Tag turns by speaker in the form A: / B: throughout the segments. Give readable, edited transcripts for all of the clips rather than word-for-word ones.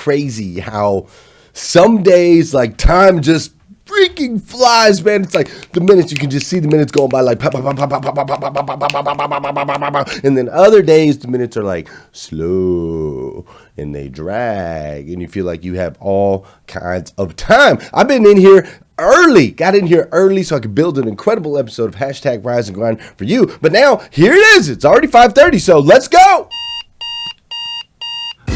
A: crazy how some days like time just freaking flies, man. It's like the minutes, you can just see the minutes going by like pop, pop, pop, pop, pop, pop, pop, pop, pop, pop, pop, pop, pop, pop. And then other days the minutes are like slow and they drag and you feel like you have all kinds of time. I've been in here got in here early so I could build an incredible episode of hashtag Rise and Grind for you. But now here it is. It's already 5:30, so let's go.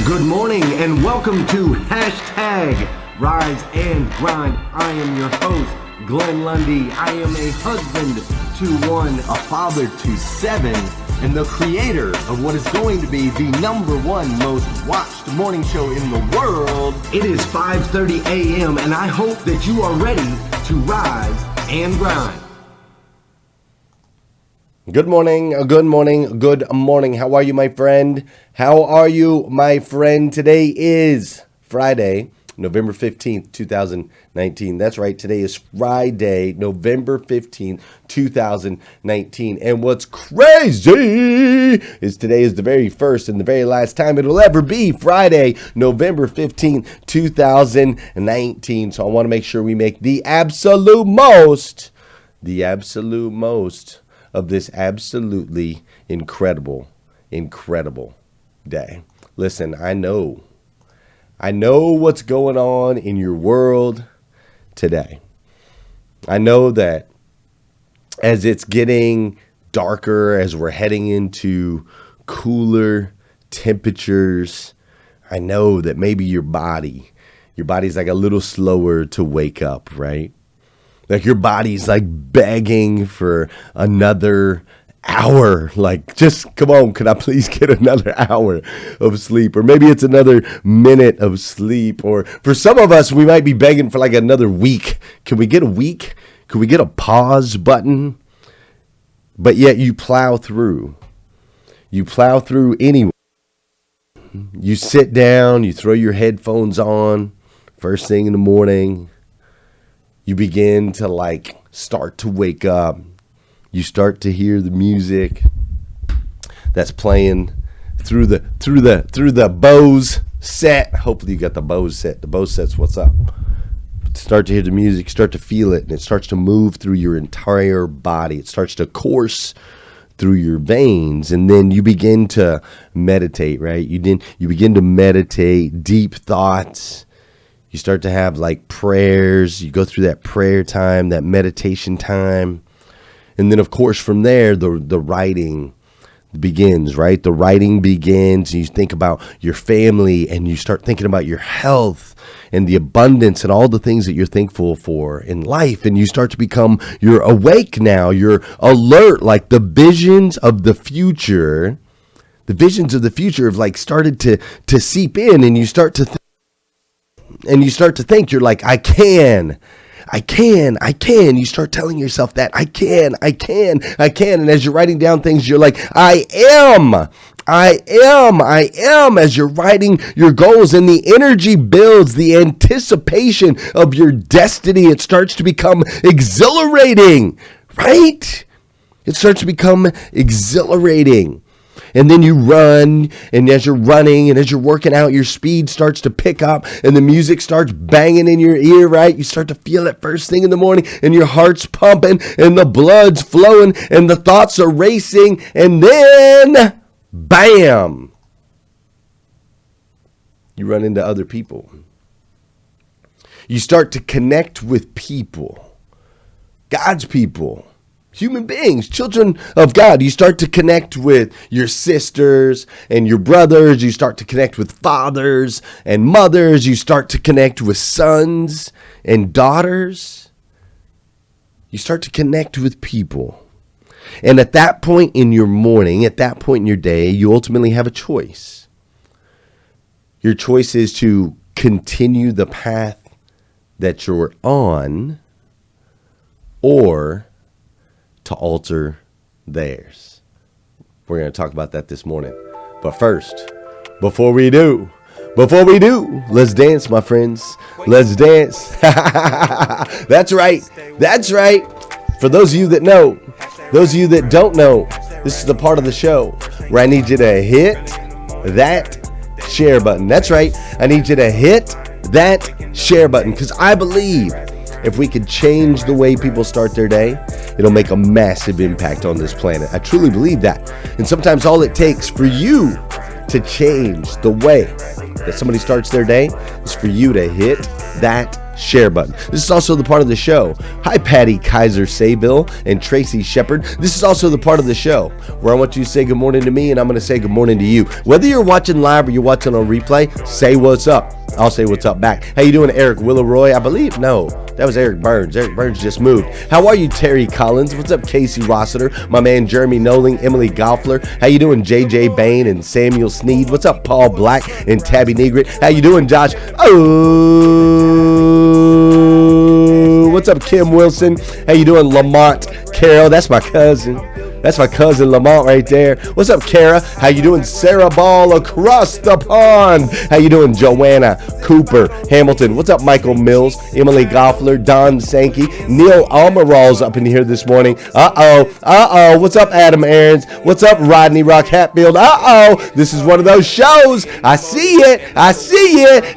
B: Good morning and welcome to hashtag Rise and Grind. I am your host, Glenn Lundy. I am a husband to one, a father to seven, and the creator of what is going to be the #1 most watched morning show in the world. It is 5:30 a.m. and I hope that you are ready to rise and grind.
A: Good morning. How are you, my friend? Today is Friday, November 15th, 2019. That's right. Today is Friday, November 15th, 2019. And what's crazy is today is the very first and the very last time it'll ever be Friday, November 15th, 2019. So I want to make sure we make the absolute most of this absolutely incredible day. Listen, I know what's going on in your world today. I know that as it's getting darker, as we're heading into cooler temperatures, I know that maybe your body's like a little slower to wake up, right? Like your body's like begging for another hour. Like, just come on, can I please get another hour of sleep? Or maybe it's another minute of sleep. Or for some of us, we might be begging for like another week. Can we get a week? Can we get a pause button? But yet you plow through. Anyway. You sit down, you throw your headphones on first thing in the morning. You begin to like start to wake up. You start to hear the music that's playing through the Bose set. Hopefully you got the Bose set. The Bose set's what's up. Start to hear the music, start to feel it, and it starts to move through your entire body. It starts to course through your veins, and then you begin to meditate, right? You begin to meditate, deep thoughts. You start to have like prayers. You go through that prayer time, that meditation time. And then, of course, from there, the writing begins, right? The writing begins. And you think about your family and you start thinking about your health and the abundance and all the things that you're thankful for in life. And you start to become, you're awake now. You're alert, like the visions of the future. The visions of the future have like started to seep in, and you start to think, you're like, I can. You start telling yourself that I can. And as you're writing down things, you're like, I am. As you're writing your goals, and the energy builds, the anticipation of your destiny, it starts to become exhilarating, right? It starts to become exhilarating. And then you run, and as you're running and as you're working out, your speed starts to pick up and the music starts banging in your ear, right? You start to feel it first thing in the morning, and your heart's pumping and the blood's flowing and the thoughts are racing, and then bam, you run into other people. You start to connect with people, God's people. Human beings, children of God. You start to connect with your sisters and your brothers. You start to connect with fathers and mothers. You start to connect with sons and daughters. You start to connect with people. And at that point in your morning, at that point in your day, you ultimately have a choice. Your choice is to continue the path that you're on, or to alter theirs. We're going to talk about that this morning. But first, before we do, let's dance, my friends. Let's dance. That's right. For those of you that know, those of you that don't know, this is the part of the show where I need you to hit that share button. That's right. I need you to hit that share button because I believe if we could change the way people start their day, it'll make a massive impact on this planet. I truly believe that. And sometimes all it takes for you to change the way that somebody starts their day is for you to hit that share button. This is also the part of the show. Hi, Patty Kaiser Saybill and Tracy Shepard. This is also the part of the show where I want you to say good morning to me, and I'm going to say good morning to you. Whether you're watching live or you're watching on replay, say what's up. I'll say what's up back. How you doing, Eric Willeroy? I believe, no, that was Eric Burns. Eric Burns just moved. How are you, Terry Collins? What's up, Casey Rossiter? My man, Jeremy Noling, Emily Goffler. How you doing, JJ Bain and Samuel Sneed? What's up, Paul Black and Tabby Negrit? How you doing, Josh? Oh, what's up, Kim Wilson? How you doing, Lamont Carroll? That's my cousin. That's my cousin Lamont right there. What's up, Kara? How you doing, Sarah Ball across the pond? How you doing, Joanna Cooper Hamilton? What's up, Michael Mills, Emily Goffler, Don Sankey, Neil Almirall's up in here this morning. Uh-oh. What's up, Adam Aarons? What's up, Rodney Rock Hatfield? This is one of those shows. I see it.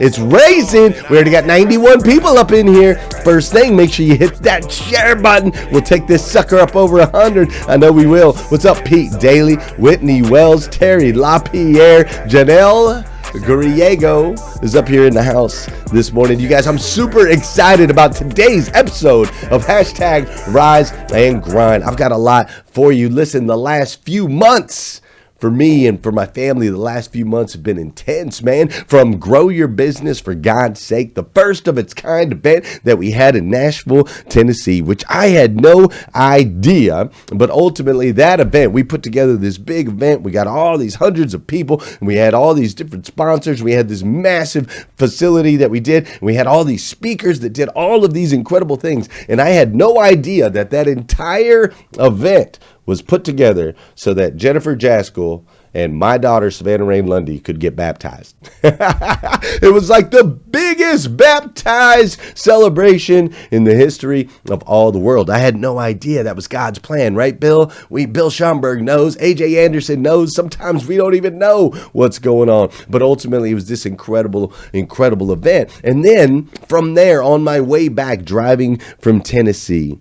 A: It's racing. We already got 91 people up in here. First thing, make sure you hit that share button. We'll take this sucker up over 100. I know we will. What's up, Pete Daly, Whitney Wells, Terry LaPierre, Janelle Gurriego is up here in the house this morning. You guys, I'm super excited about today's episode of Hashtag Rise and Grind. I've got a lot for you. Listen, the last few months for me and for my family, the last few months have been intense, man. From Grow Your Business for God's Sake, the first of its kind event that we had in Nashville, Tennessee, which I had no idea. But ultimately, that event, we put together this big event. We got all these hundreds of people, and we had all these different sponsors. We had this massive facility that we did. And we had all these speakers that did all of these incredible things. And I had no idea that that entire event was put together so that Jennifer Jaskell and my daughter, Savannah Rain Lundy, could get baptized. It was like the biggest baptized celebration in the history of all the world. I had no idea that was God's plan, right, Bill? Bill Schomburg knows. AJ Anderson knows. Sometimes we don't even know what's going on. But ultimately, it was this incredible event. And then from there, on my way back, driving from Tennessee,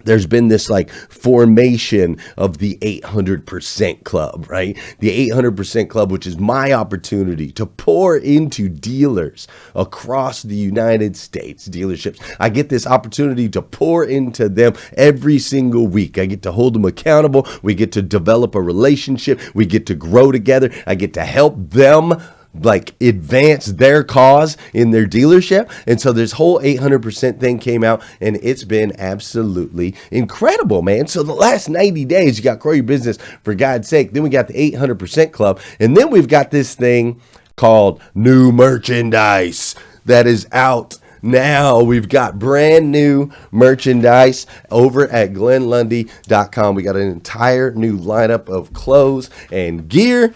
A: there's been this like formation of the 800% Club, right? The 800% Club, which is my opportunity to pour into dealers across the United States, dealerships. I get this opportunity to pour into them every single week. I get to hold them accountable. We get to develop a relationship. We get to grow together. I get to help them like advance their cause in their dealership. And so this whole 800% thing came out, and it's been absolutely incredible, man. So the last 90 days, you got Grow Your Business for God's Sake. Then we got the 800% Club. And then we've got this thing called new merchandise that is out now. We've got brand new merchandise over at GlennLundy.com. We got an entire new lineup of clothes and gear,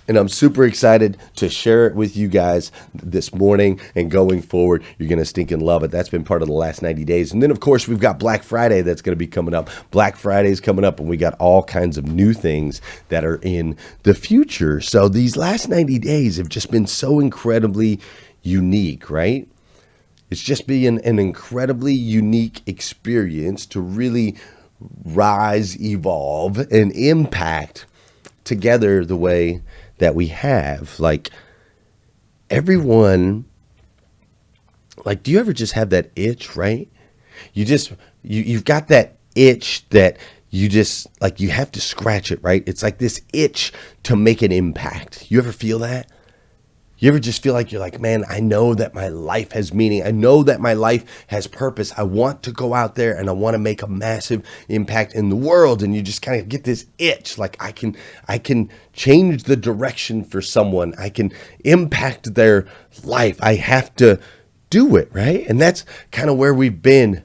A: and I'm super excited to share it with you guys this morning and going forward. You're going to stinking love it. That's been part of the last 90 days. And then, of course, we've got Black Friday that's going to be coming up. Black Friday is coming up, and we got all kinds of new things that are in the future. So these last 90 days have just been so incredibly unique, right? It's just been an incredibly unique experience to really rise, evolve, and impact together the way that we have. Like everyone, like, do you ever just have that itch, right? You've got that itch that you just like, you have to scratch it, right? It's like this itch to make an impact. You ever feel that? You ever just feel like you're like, man, I know that my life has meaning. I know that my life has purpose. I want to go out there and I want to make a massive impact in the world. And you just kind of get this itch, like I can change the direction for someone. I can impact their life. I have to do it, right? And that's kind of where we've been.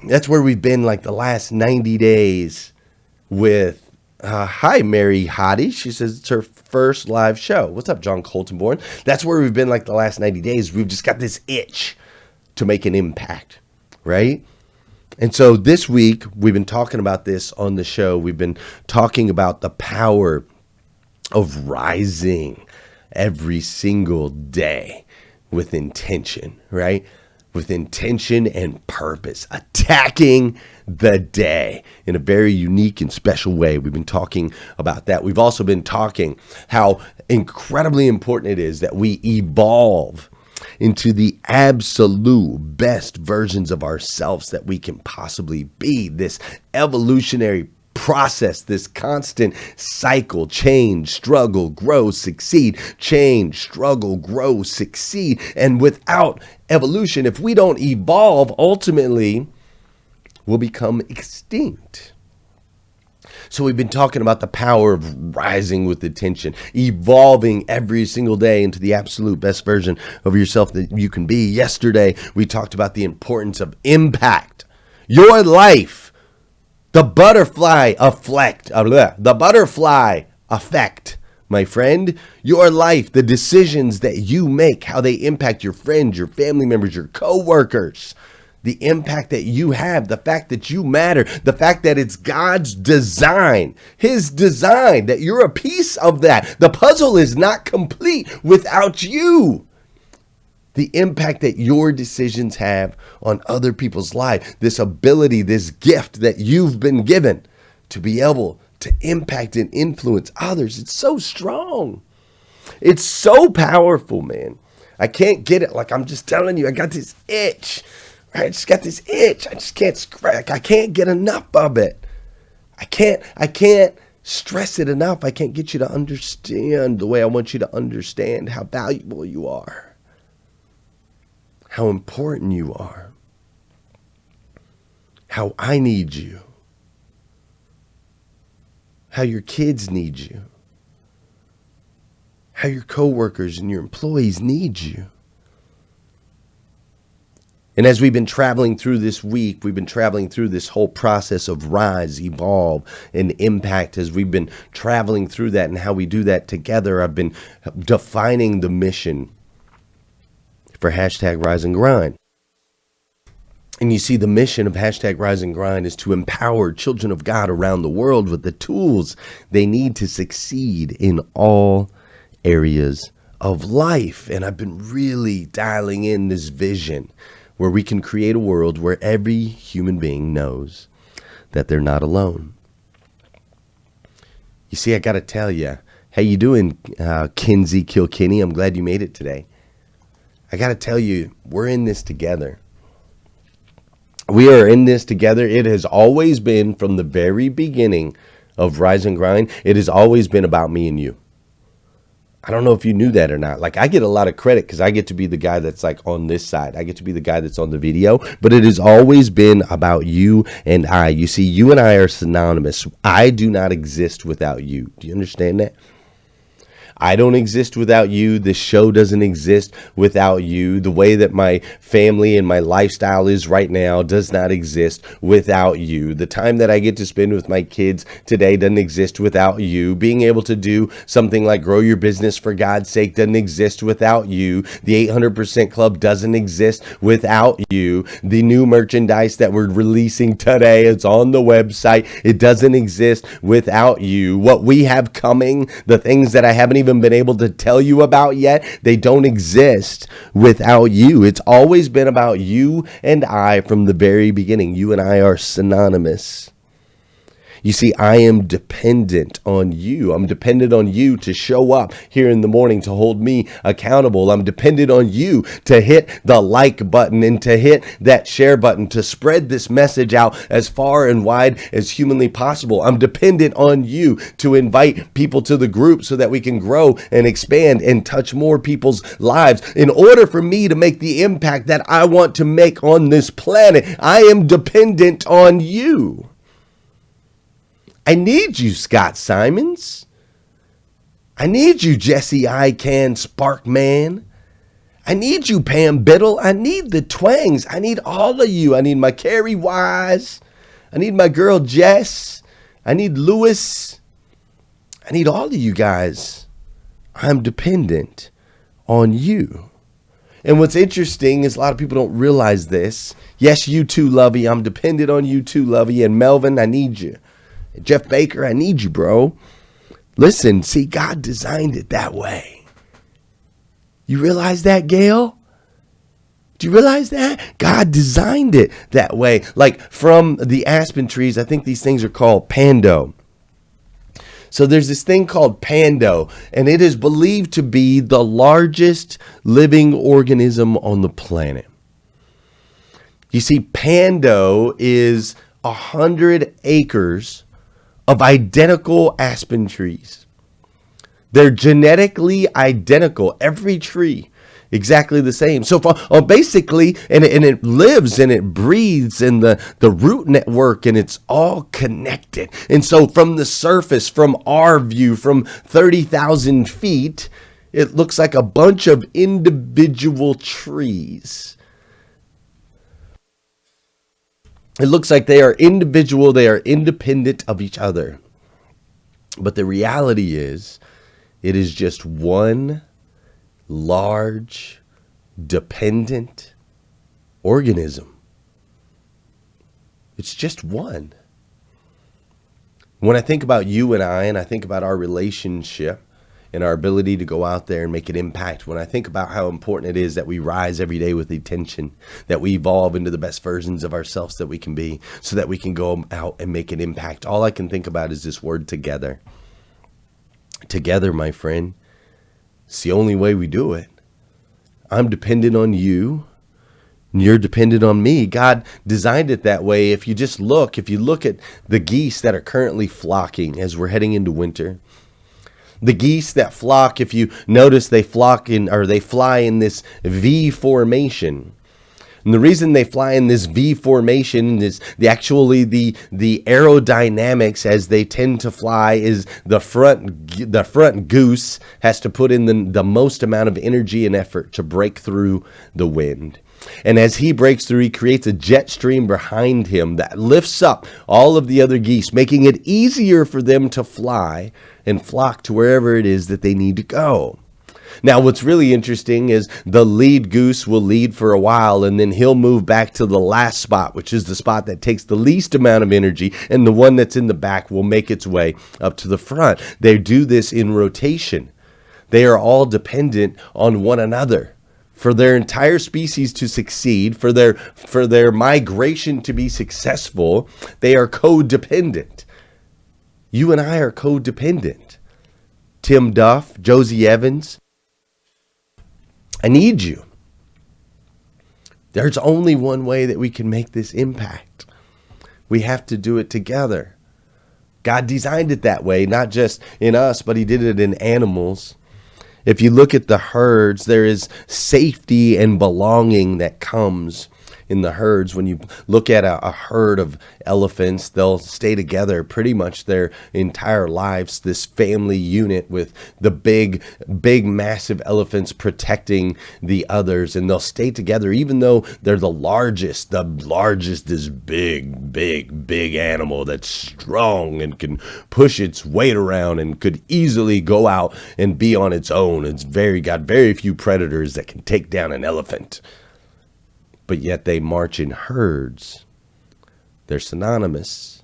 A: That's where we've been like the last 90 days with hi, Mary Hottie. She says it's her first live show. What's up, John Coltonborn? That's where we've been like the last 90 days. We've just got this itch to make an impact, right? And so this week, we've been talking about this on the show. We've been talking about the power of rising every single day with intention, right? With intention and purpose, attacking the day in a very unique and special way. We've been talking about that. We've also been talking how incredibly important it is that we evolve into the absolute best versions of ourselves that we can possibly be. This evolutionary process, this constant cycle: change, struggle, grow, succeed, change, struggle, grow, succeed. And without evolution, if we don't evolve, ultimately we'll become extinct. So we've been talking about the power of rising with intention, evolving every single day into the absolute best version of yourself that you can be. Yesterday, we talked about the importance of impact. Your life, the butterfly effect, my friend. Your life, the decisions that you make, how they impact your friends, your family members, your coworkers. The impact that you have, the fact that you matter, the fact that it's God's design, his design, that you're a piece of that. The puzzle is not complete without you. The impact that your decisions have on other people's lives, this ability, this gift that you've been given to be able to impact and influence others. It's so strong. It's so powerful, man. I can't get it. Like, I'm just telling you, I got this itch. I just got this itch. I just can't scratch. I can't get enough of it. I can't stress it enough. I can't get you to understand the way I want you to understand how valuable you are, how important you are, how I need you, how your kids need you, how your coworkers and your employees need you. And as we've been traveling through this week, we've been traveling through this whole process of rise, evolve, and impact. As we've been traveling through that and how we do that together, I've been defining the mission for hashtag Rise and Grind. And you see, the mission of hashtag Rise and Grind is to empower children of God around the world with the tools they need to succeed in all areas of life. And I've been really dialing in this vision where we can create a world where every human being knows that they're not alone. You see, I got to tell you, how you doing, Kinsey Kilkenny? I'm glad you made it today. I got to tell you, we're in this together. We are in this together. It has always been, from the very beginning of Rise and Grind, it has always been about me and you. I don't know if you knew that or not. Like, I get a lot of credit because I get to be the guy that's like on this side. I get to be the guy that's on the video, but it has always been about you and I. You see, you and I are synonymous. I do not exist without you. Do you understand that? I don't exist without you. This show doesn't exist without you. The way that my family and my lifestyle is right now does not exist without you. The time that I get to spend with my kids today doesn't exist without you. Being able to do something like grow your business for God's sake doesn't exist without you. The 800% Club doesn't exist without you. The new merchandise that we're releasing today, it's on the website. It doesn't exist without you. What we have coming, the things that I haven't even been able to tell you about yet, they don't exist without you. It's always been about you and I from the very beginning. You and I are synonymous. You see, I am dependent on you. I'm dependent on you to show up here in the morning, to hold me accountable. I'm dependent on you to hit the like button and to hit that share button, to spread this message out as far and wide as humanly possible. I'm dependent on you to invite people to the group so that we can grow and expand and touch more people's lives. In order for me to make the impact that I want to make on this planet, I am dependent on you. I need you, Scott Simons. I need you, Jesse Sparkman. I need you, Pam Biddle. I need the Twangs. I need all of you. I need my Carrie Wise. I need my girl Jess. I need Lewis. I need all of you guys. I'm dependent on you. And what's interesting is a lot of people don't realize this. Yes, you too, Lovey. I'm dependent on you too, Lovey. And Melvin, I need you. Jeff Baker, I need you, bro. Listen, see, God designed it that way. You realize that, Gail? Do you realize that? God designed it that way. Like from the aspen trees, I think these things are called pando. So there's this thing called pando, and it is believed to be the largest living organism on the planet. You see, pando is 100 acres of identical aspen trees. They're genetically identical, every tree exactly the same. So basically, and it lives and it breathes in the root network, and it's all connected. And so from the surface, from our view, from 30,000 feet, it looks like a bunch of individual trees. It looks like they are individual, they are independent of each other. But the reality is, it is just one large, dependent organism. It's just one. When I think about you and I think about our relationship and our ability to go out there and make an impact, when I think about how important it is that we rise every day with intention, that we evolve into the best versions of ourselves that we can be, so that we can go out and make an impact, all I can think about is this word together. Together, my friend. It's the only way we do it. I'm dependent on you, and you're dependent on me. God designed it that way. If you look at the geese that are currently flocking as we're heading into winter, the geese that flock, if you notice, they fly in this V formation. And the reason they fly in this V formation is the aerodynamics as they tend to fly is the front goose has to put in the most amount of energy and effort to break through the wind. And as he breaks through, he creates a jet stream behind him that lifts up all of the other geese, making it easier for them to fly and flock to wherever it is that they need to go. Now, what's really interesting is the lead goose will lead for a while, and then he'll move back to the last spot, which is the spot that takes the least amount of energy, and the one that's in the back will make its way up to the front. They do this in rotation. They are all dependent on one another. For their entire species to succeed, for their migration to be successful, they are codependent. You and I are codependent. Tim Duff, Josie Evans, I need you. There's only one way that we can make this impact. We have to do it together. God designed it that way, not just in us, but he did it in animals. If you look at the herds, there is safety and belonging that comes in the herds. When you look at a herd of elephants, they'll stay together pretty much their entire lives, this family unit with the big, massive elephants protecting the others. And they'll stay together even though they're the largest. The largest is big animal that's strong and can push its weight around and could easily go out and be on its own. It's got very few predators that can take down an elephant. But yet they march in herds. They're synonymous.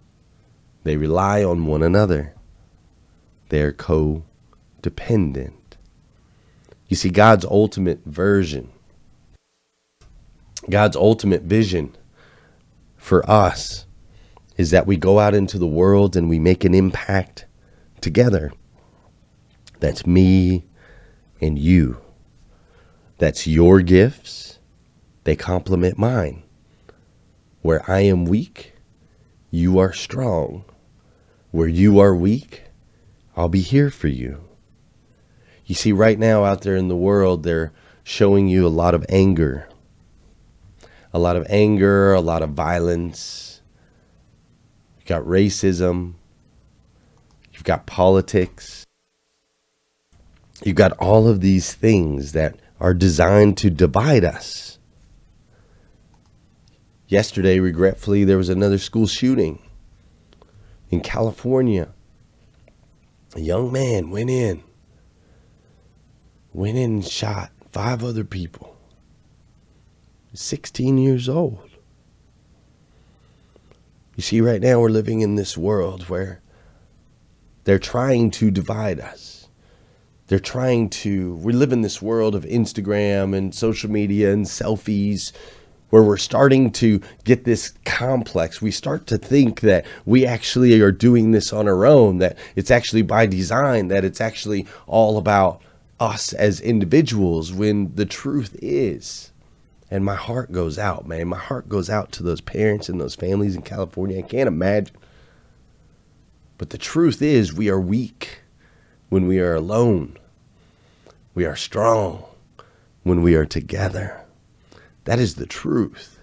A: They rely on one another. They're codependent. You see, God's ultimate vision for us is that we go out into the world and we make an impact together. That's me and you. That's your gifts. They complement mine. Where I am weak, you are strong. Where you are weak, I'll be here for you. You see, right now out there in the world, they're showing you a lot of anger. A lot of violence. You've got racism. You've got politics. You've got all of these things that are designed to divide us. Yesterday, regretfully, there was another school shooting in California. A young man went in and shot 5 other people. 16 years old. You see, right now we're living in this world where They're trying to divide us. We live in this world of Instagram and social media and selfies where we're starting to get this complex. We start to think that we actually are doing this on our own, that it's actually by design, that it's actually all about us as individuals, when the truth is, and my heart goes out, man. My heart goes out to those parents and those families in California. I can't imagine. But the truth is, we are weak when we are alone. We are strong when we are together. That is the truth.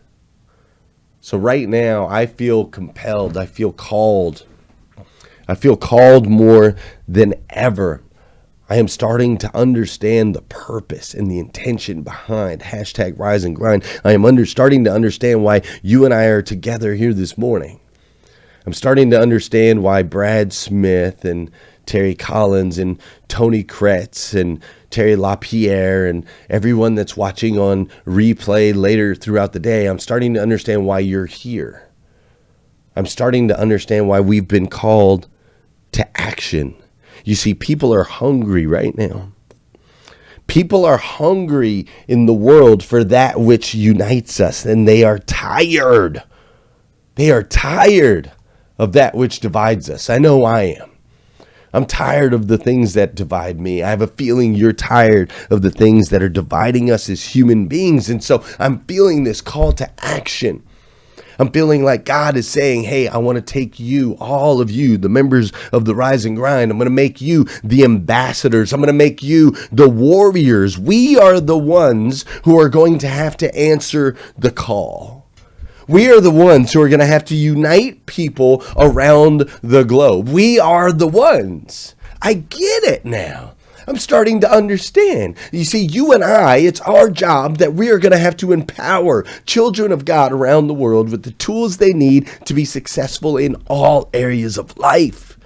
A: So right now, I feel compelled. I feel called. I feel called more than ever. I am starting to understand the purpose and the intention behind hashtag Rise and Grind. I am starting to understand why you and I are together here this morning. I'm starting to understand why Brad Smith and Terry Collins and Tony Kretz and Terry LaPierre and everyone that's watching on replay later throughout the day. I'm starting to understand why you're here. I'm starting to understand why we've been called to action. You see, people are hungry right now. People are hungry in the world for that which unites us, and they are tired. They are tired of that which divides us. I know I am. I'm tired of the things that divide me. I have a feeling you're tired of the things that are dividing us as human beings. And so I'm feeling this call to action. I'm feeling like God is saying, hey, I want to take you, all of you, the members of the Rise and Grind. I'm going to make you the ambassadors. I'm going to make you the warriors. We are the ones who are going to have to answer the call. We are the ones who are going to have to unite people around the globe. We are the ones. I get it now. I'm starting to understand. You see, you and I, it's our job that we are going to have to empower children of God around the world with the tools they need to be successful in all areas of life.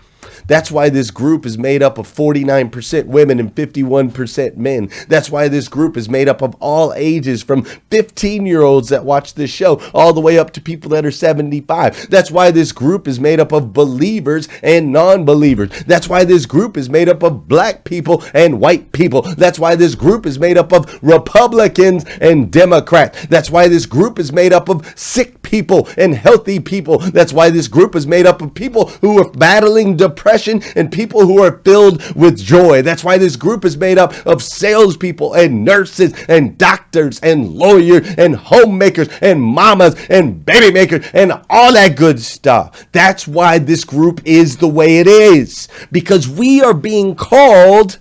A: That's why this group is made up of 49% women and 51% men. That's why this group is made up of all ages, from 15-year-olds that watch this show all the way up to people that are 75. That's why this group is made up of believers and non-believers. That's why this group is made up of black people and white people. That's why this group is made up of Republicans and Democrats. That's why this group is made up of sick people and healthy people. That's why this group is made up of people who are battling depression and people who are filled with joy. That's why this group is made up of salespeople and nurses and doctors and lawyers and homemakers and mamas and baby makers and all that good stuff. That's why this group is the way it is, because we are being called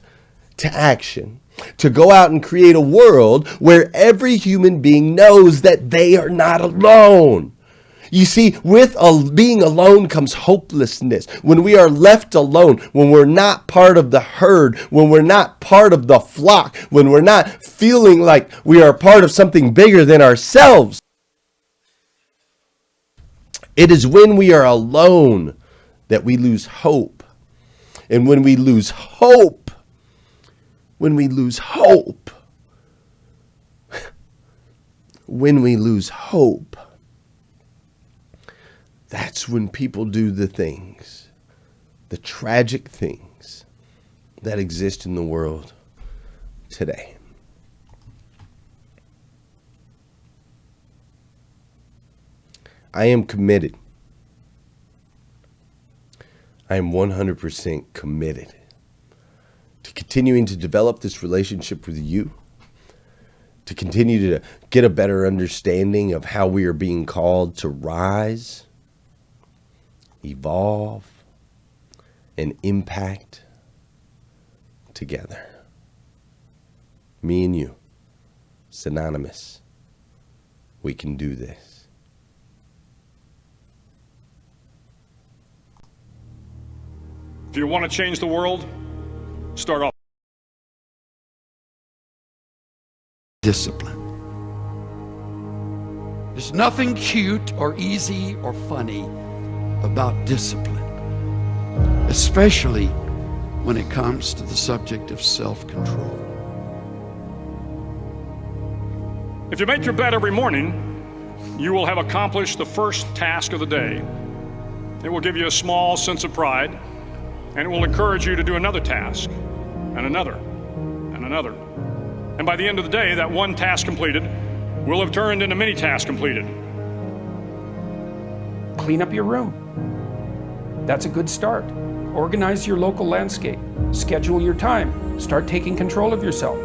A: to action, to go out and create a world where every human being knows that they are not alone. You see, with being alone comes hopelessness. When we are left alone, when we're not part of the herd, when we're not part of the flock, when we're not feeling like we are part of something bigger than ourselves. It is when we are alone that we lose hope. And when we lose hope, when we lose hope, that's when people do the things, the tragic things that exist in the world today. I am committed. I am 100% committed to continuing to develop this relationship with you, to continue to get a better understanding of how we are being called to rise, evolve, and impact together. Me and you, synonymous. We can do this.
C: If you want to change the world, start off.
D: Discipline. There's nothing cute or easy or funny about discipline, especially when it comes to the subject of self-control.
C: If you make your bed every morning, you will have accomplished the first task of the day. It will give you a small sense of pride, and it will encourage you to do another task, and another, and another. And by the end of the day, that one task completed will have turned into many tasks completed.
D: Clean up your room. That's a good start. Organize your local landscape. Schedule your time. Start taking control of yourself.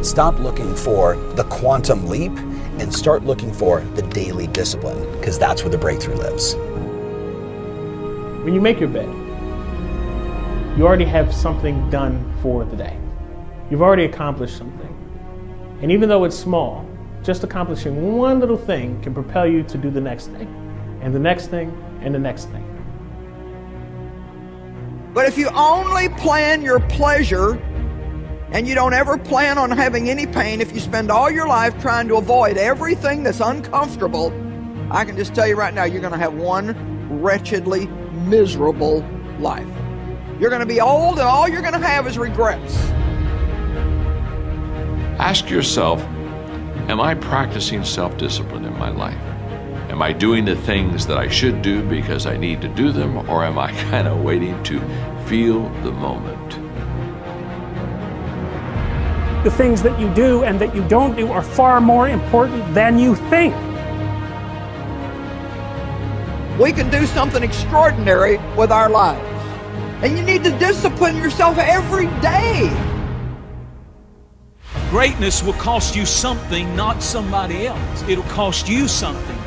E: Stop looking for the quantum leap and start looking for the daily discipline, because that's where the breakthrough lives.
F: When you make your bed, you already have something done for the day. You've already accomplished something. And even though it's small, just accomplishing one little thing can propel you to do the next thing, and the next thing, and the next thing.
G: But if you only plan your pleasure and you don't ever plan on having any pain, if you spend all your life trying to avoid everything that's uncomfortable, I can just tell you right now, you're going to have one wretchedly miserable life. You're going to be old and all you're going to have is regrets.
H: Ask yourself, am I practicing self-discipline in my life? Am I doing the things that I should do because I need to do them, or am I kind of waiting to feel the moment?
I: The things that you do and that you don't do are far more important than you think.
G: We can do something extraordinary with our lives. And you need to discipline yourself every day.
J: Greatness will cost you something, not somebody else. It'll cost you something.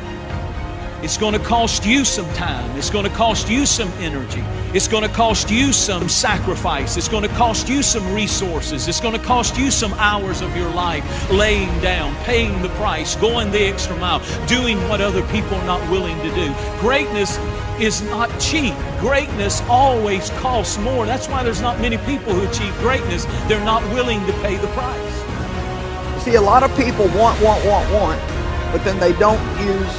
J: It's going to cost you some time. It's going to cost you some energy. It's going to cost you some sacrifice. It's going to cost you some resources. It's going to cost you some hours of your life laying down, paying the price, going the extra mile, doing what other people are not willing to do. Greatness is not cheap. Greatness always costs more. That's why there's not many people who achieve greatness. They're not willing to pay the price.
G: See, a lot of people want, but then they don't use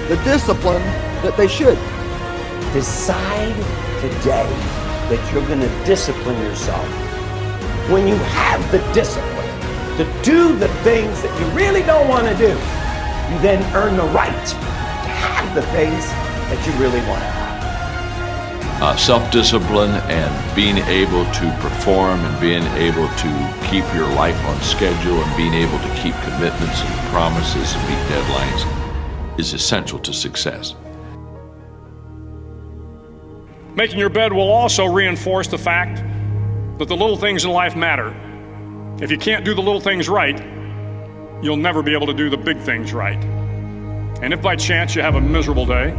G: the discipline that they should.
K: Decide today that you're going to discipline yourself. When you have the discipline to do the things that you really don't want to do, you then earn the right to have the things that you really want to have.
H: Self-discipline and being able to perform and being able to keep your life on schedule and being able to keep commitments and promises and meet deadlines is essential to success.
C: Making your bed will also reinforce the fact that the little things in life matter. If you can't do the little things right, you'll never be able to do the big things right. And if by chance you have a miserable day,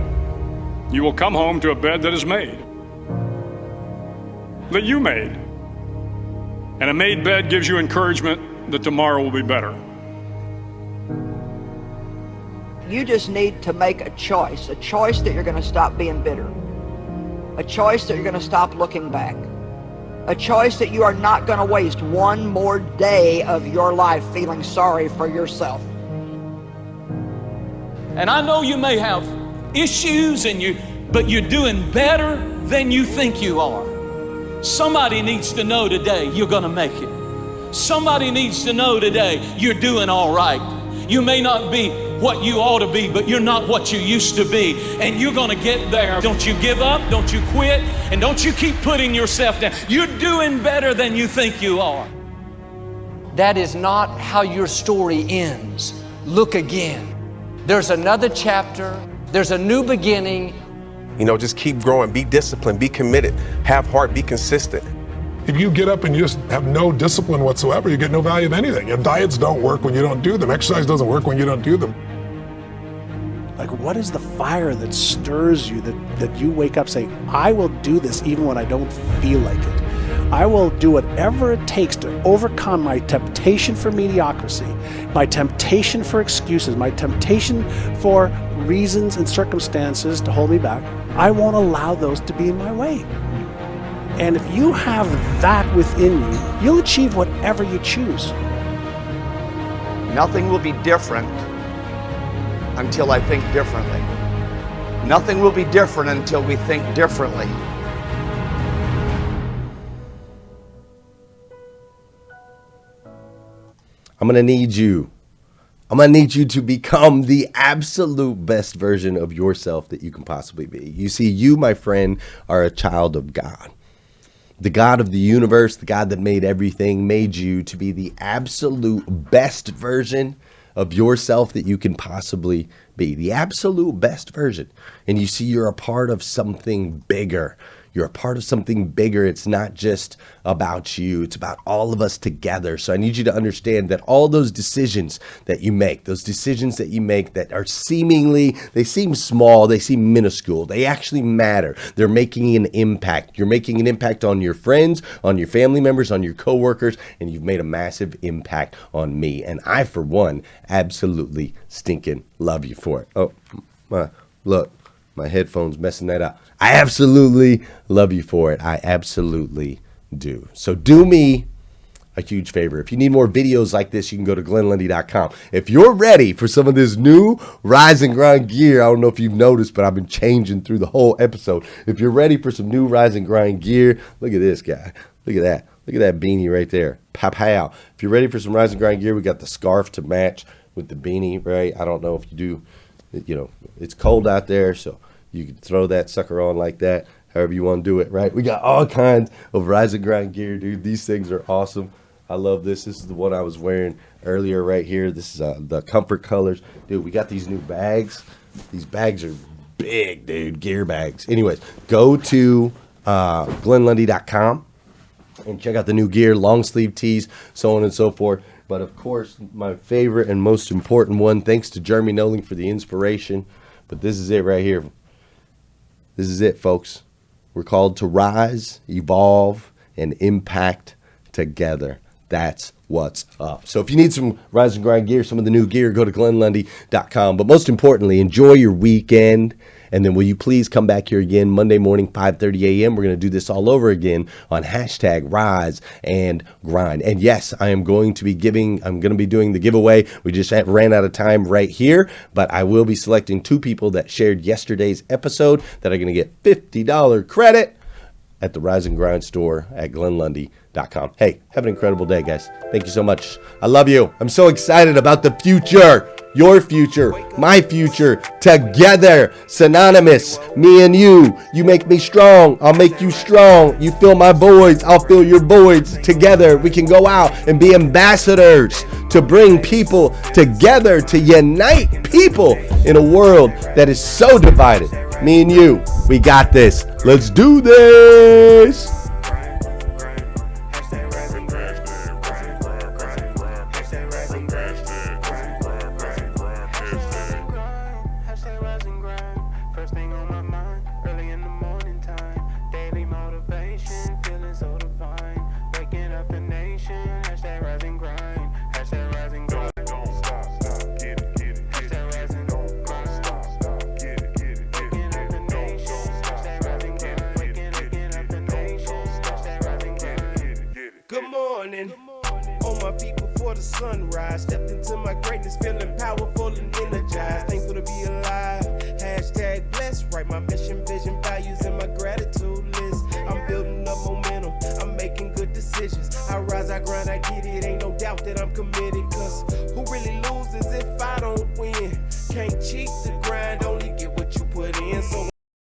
C: you will come home to a bed that is made, that you made. And a made bed gives you encouragement that tomorrow will be better.
G: You just need to make a choice that you're going to stop being bitter, a choice that you're going to stop looking back, a choice that you are not going to waste one more day of your life feeling sorry for yourself.
J: And I know you may have issues but you're doing better than you think you are. Somebody needs to know today you're going to make it. Somebody needs to know today you're doing all right. You may not be what you ought to be, but you're not what you used to be, and you're going to get there. Don't you give up, don't you quit, and don't you keep putting yourself down. You're doing better than you think you are.
D: That is not how your story ends. Look again. There's another chapter. There's a new beginning.
L: You know, just keep growing, be disciplined, be committed, have heart, be consistent.
M: If you get up and you just have no discipline whatsoever, you get no value of anything. And diets don't work when you don't do them. Exercise doesn't work when you don't do them.
N: Like, what is the fire that stirs you, that you wake up saying, I will do this even when I don't feel like it. I will do whatever it takes to overcome my temptation for mediocrity, my temptation for excuses, my temptation for reasons and circumstances to hold me back. I won't allow those to be in my way. And if you have that within you, you'll achieve whatever you choose.
O: Nothing will be different until I think differently. Nothing will be different until we think differently.
A: I'm going to need you I'm going to need you to become the absolute best version of yourself that you can possibly be. You see, you, my friend, are a child of God. The God of the universe, the God that made everything, made you to be the absolute best version of yourself that you can possibly be. The absolute best version. And you see, you're a part of something bigger. You're a part of something bigger. It's not just about you. It's about all of us together. So I need you to understand that all those decisions that you make, that are seemingly, they seem small, they seem minuscule, they actually matter. They're making an impact. You're making an impact on your friends, on your family members, on your coworkers, and you've made a massive impact on me. And I, for one, absolutely stinking love you for it. Oh, look, my headphones messing that up. I absolutely love you for it. I absolutely do. So do me a huge favor. If you need more videos like this, you can go to GlennLundy.com. If you're ready for some of this new Rise and Grind gear, I don't know if you've noticed, but I've been changing through the whole episode. If you're ready for some new Rise and Grind gear, look at this guy. Look at that. Look at that beanie right there. Pow. If you're ready for some Rise and Grind gear, we got the scarf to match with the beanie, right? I don't know if you do, it's cold out there, so you can throw that sucker on like that, however you want to do it, right? We got all kinds of Rise and Grind gear, dude. These things are awesome. I love this. This is the one I was wearing earlier right here. This is the Comfort Colors. Dude, we got these new bags. These bags are big, dude. Gear bags. Anyways, go to GlennLundy.com and check out the new gear, long sleeve tees, so on and so forth. But, of course, my favorite and most important one, thanks to Jeremy Noling for the inspiration. But this is it right here. This is it, folks. We're called to rise, evolve, and impact together. That's what's up. So if you need some Rise and Grind gear, some of the new gear, go to GlennLundy.com. But most importantly, enjoy your weekend. And then will you please come back here again Monday morning, 5:30 a.m. We're going to do this all over again on hashtag Rise and Grind. And yes, I'm going to be doing the giveaway. We just ran out of time right here, but I will be selecting 2 people that shared yesterday's episode that are going to get $50 credit at the Rise and Grind store at GlennLundy.com. Hey, have an incredible day, guys. Thank you so much. I love you. I'm so excited about the future. Your future, my future, together, synonymous, me and you. You make me strong, I'll make you strong. You fill my voids, I'll fill your voids. Together, we can go out and be ambassadors to bring people together, to unite people in a world that is so divided. Me and you, we got this. Let's do this.
P: Good morning. On my feet before the sunrise. Stepped into my greatness, feeling powerful and energized. Thankful to be alive. Hashtag blessed. Write my mission, vision, values, and my gratitude list. I'm building up momentum. I'm making good decisions. I rise, I grind, I get it. Ain't no doubt that I'm committed. Cause who really loses if I don't win? Can't cheat the grind, only get what you put in. So